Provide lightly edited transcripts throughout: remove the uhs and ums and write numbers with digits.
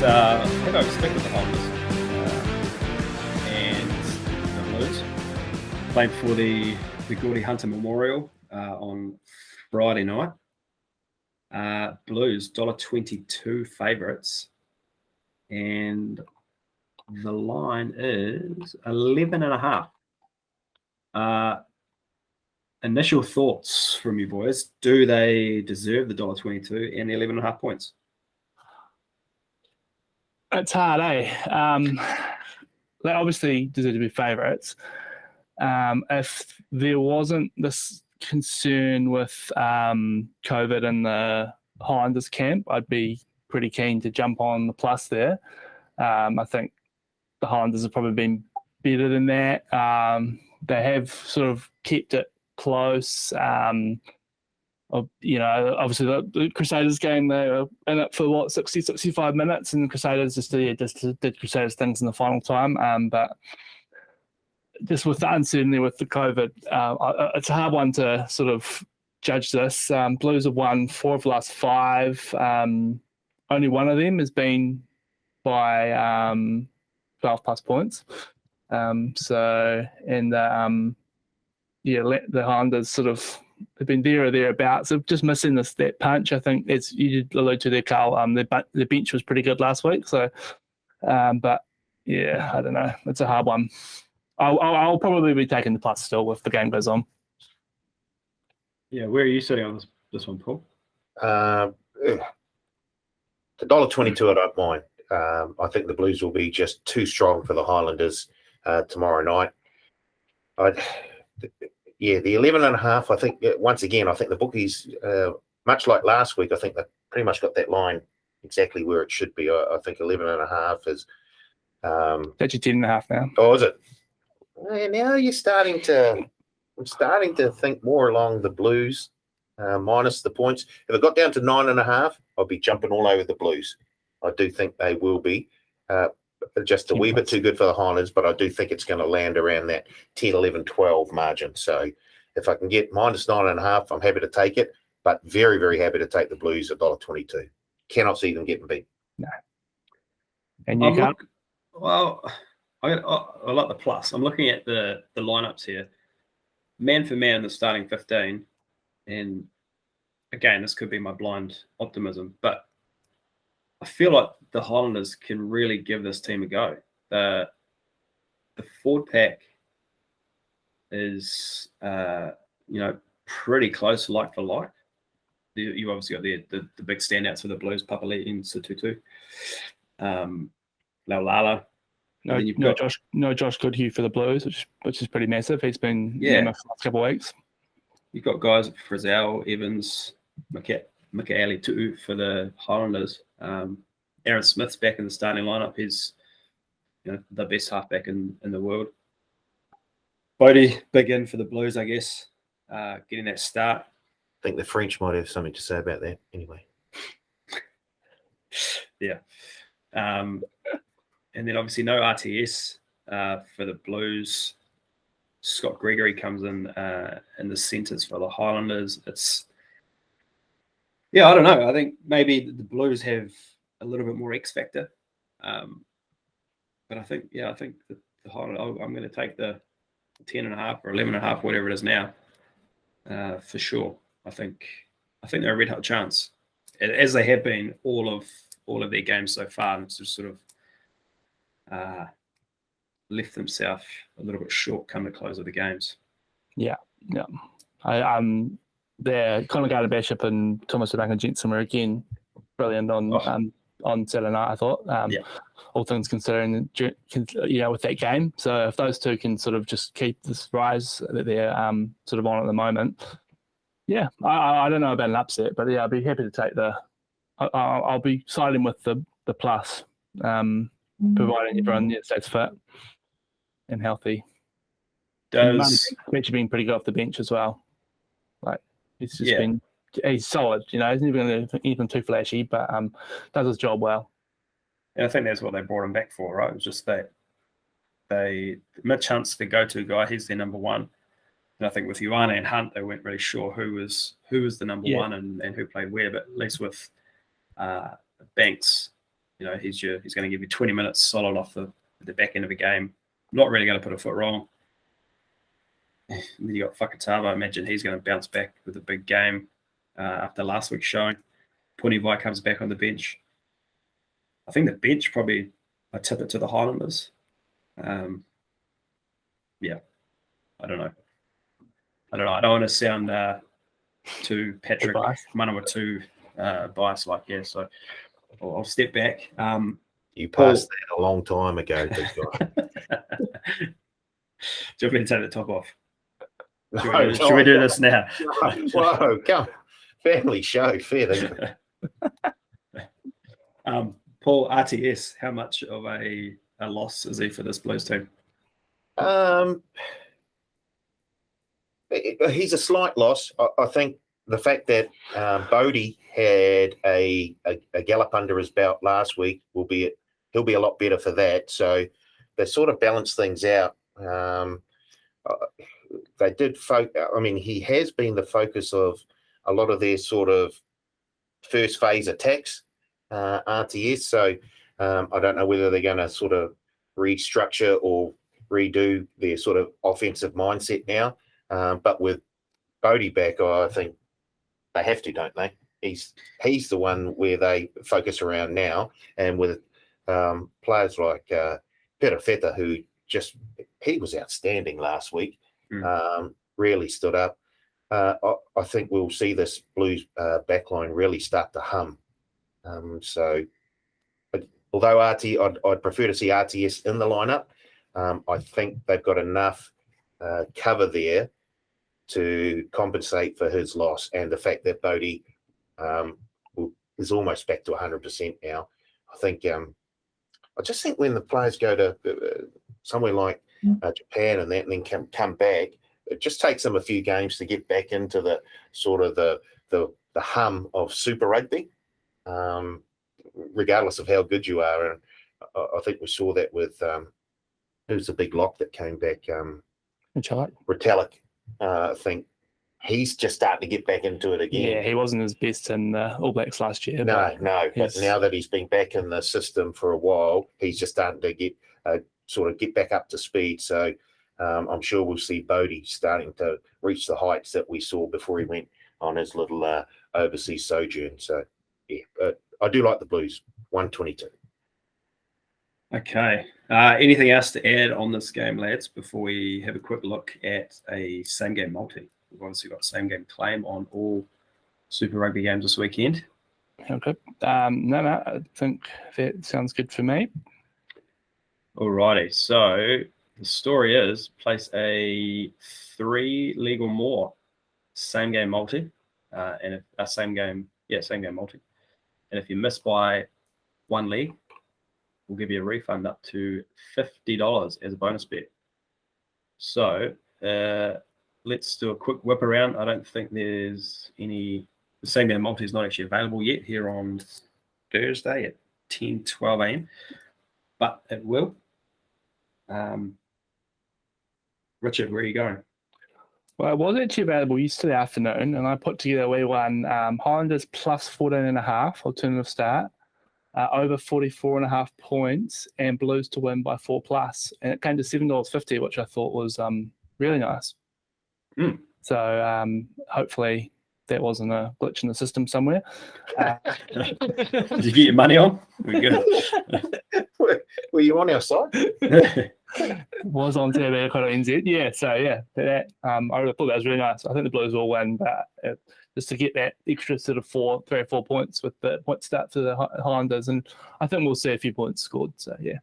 Have I expected the Highlanders and the Blues played for the Gordy Hunter Memorial on Friday night. Blues $1.22 favourites, and the line is 11.5. Initial thoughts from you boys: do they deserve the $1.22 and the 11.5 points? It's hard, eh? They obviously deserve to be favourites. If there wasn't this concern with COVID in the Highlanders camp, I'd be pretty keen to jump on the plus there. I think the Highlanders have probably been better than that. They have sort of kept it close. Obviously the Crusaders game, they were in it for 65 minutes, and the Crusaders just did Crusaders things in the final time. But just with the uncertainty with the COVID, it's a hard one to sort of judge this. Blues have won 4 of the last 5. Only one of them has been by 12 plus points. The Highlanders sort of have been there or thereabouts. So just missing that punch. I think, as you did allude to there, Carl, the bench was pretty good last week. So, but yeah, I don't know. It's a hard one. I'll probably be taking the plus still if the game goes on. Yeah, where are you sitting on this one, Paul? The $1.22 I don't mind. I think the Blues will be just too strong for the Highlanders tomorrow night. The 11.5. I think once again, I think the bookies, much like last week, I think they pretty much got that line exactly where it should be. I think 11.5 is. That's your 10.5 now. Oh, is it? Now I'm starting to think more along the Blues minus the points. If it got down to 9.5, I'd be jumping all over the Blues. I do think they will be just a wee bit too good for the Highlanders, but I do think it's going to land around that 10, 11, 12 margin. So if I can get minus 9.5, I'm happy to take it, but very, very happy to take the Blues at $1.22. Cannot see them getting beat. No. And you can't? Well, I like the plus. I'm looking at the lineups here. Man for man in the starting 15. And again, this could be my blind optimism, but I feel like the Highlanders can really give this team a go. The forward pack is, pretty close, like for like. You've obviously got the big standouts for the Blues, Papali'i and Sututu, Laulala. No Josh Goodhue for the Blues, which is pretty massive. He's been for the last couple of weeks. You've got guys like Frizzell, Evans, Mikaeli Tu'u for the Highlanders. Aaron Smith's back in the starting lineup. He's the best halfback in the world. Bodie, big in for the Blues, I guess, getting that start. I think the French might have something to say about that anyway. Yeah. And then obviously no RTS for the Blues. Scott Gregory comes in the centres for the Highlanders. I don't know. I think maybe the Blues have a little bit more X factor. But I think the Highlanders, I'm going to take the 10.5 or 11.5, whatever it is now, for sure. I think they're a red hot chance, as they have been all of their games so far. And it's just sort of left themselves a little bit short come the close of the games. Yeah. They're Conor Gardner-Bishop and Thomas Duncan-Jensen were again brilliant on Saturday night, I thought. All things considering, with that game. So if those two can sort of just keep this rise that they're sort of on at the moment, I don't know about an upset, but I'd be happy to take I'll be siding with the plus, providing everyone stays fit and healthy. He's actually been pretty good off the bench as well. Like he's just been, he's solid. He's never going to do anything too flashy, but does his job well. And I think that's what they brought him back for, right? It was just that Mitch Hunt's the go-to guy. He's their number one. And I think with Ioane and Hunt, they weren't really sure who was the number one and who played where. But at least with Banks, he's going to give you 20 minutes solid off the back end of a game. Not really going to put a foot wrong. And then you got Fakatava. I imagine he's going to bounce back with a big game after last week's showing. Punivai comes back on the bench. I think the bench probably, I tip it to the Highlanders. Yeah, I don't know. I don't want to sound too Patrick Manawa too biased so I'll step back. You passed that a long time ago, big guy. Do you want me to take the top off? Should we do this now? Whoa, come. Family show, fair. Paul, RTS, how much of a loss is he for this Blues team? He's a slight loss. I think the fact that Bodie had a gallop under his belt last week he'll be a lot better for that. So they sort of balance things out. They did he has been the focus of a lot of their sort of first phase attacks, RTS. So I don't know whether they're going to sort of restructure or redo their sort of offensive mindset now. But with Bodie back, I think they have to, don't they? He's the one where they focus around now, and with players like Peter Feta, who he was outstanding last week, really stood up. I think we'll see this Blues backline really start to hum. So, although I'd prefer to see RTS in the lineup, I think they've got enough cover there to compensate for his loss, and the fact that Bodie is almost back to 100% now. I think I just think when the players go to somewhere like Japan and then come back, it just takes them a few games to get back into the sort of the hum of Super Rugby, regardless of how good you are. And I think we saw that with who's the big lock that came back? Retallick. I think he's just starting to get back into it again. Yeah, he wasn't his best in the All Blacks last year. No. But now that he's been back in the system for a while, he's just starting to get back up to speed. So I'm sure we'll see Bodie starting to reach the heights that we saw before he went on his little overseas sojourn. So yeah, I do like the Blues. 122. Okay. Anything else to add on this game, lads, before we have a quick look at a same-game multi? We've obviously got same-game claim on all Super Rugby games this weekend. Okay. No, I think that sounds good for me. Alrighty. So the story is place a 3 leg or more same-game multi, and a same-game multi. And if you miss by 1 leg, we'll give you a refund up to $50 as a bonus bet. So let's do a quick whip around. I don't think there's the same game multi is not actually available yet here on Thursday at 10:12 a.m. But it will. Richard, where are you going? Well, it was actually available yesterday afternoon, and I put together a wee one. Highlanders plus 14.5 alternative start. Over 44.5 points, and Blues to win by 4+, and it came to $7.50, which I thought was really nice. So hopefully that wasn't a glitch in the system somewhere. Did you get your money on? We're good. Were you on our side? Was on NZ, yeah. So yeah, that I thought that was really nice. I think the Blues will win, but just to get that extra sort of 3 or 4 points with the point start for the Highlanders, and I think we'll see a few points scored. So yeah.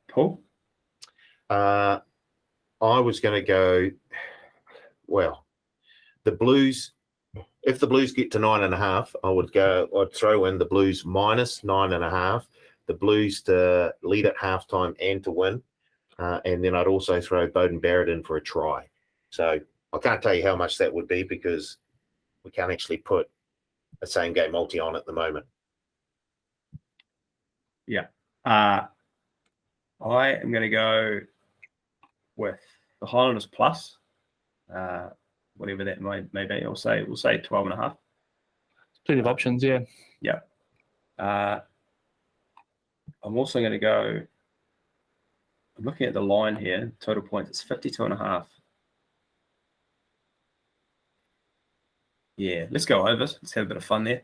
Paul? I was going to go, well, the Blues, if the Blues get to 9.5, I'd throw in the Blues minus 9.5, the Blues to lead at halftime and to win. And then I'd also throw Beauden Barrett in for a try. So I can't tell you how much that would be because we can't actually put a same game multi on at the moment. Yeah. I am going to go with the Highlanders plus, whatever that may be. We'll say 12.5. Plenty of options, yeah. Yeah. I'm also going to go. I'm looking at the line here. Total points. It's 52.5. Yeah, let's go over. Let's have a bit of fun there.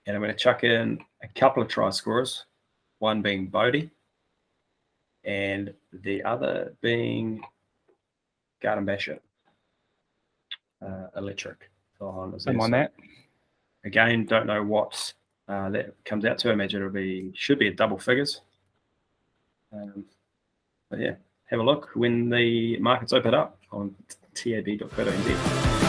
And I'm going to chuck in a couple of try scorers, one being Bodie and the other being Garden Basher. Electric. I'm on that. Again, don't know what that comes out to. I imagine should be a double figures. But yeah, have a look when the markets open up on tab.co.nz.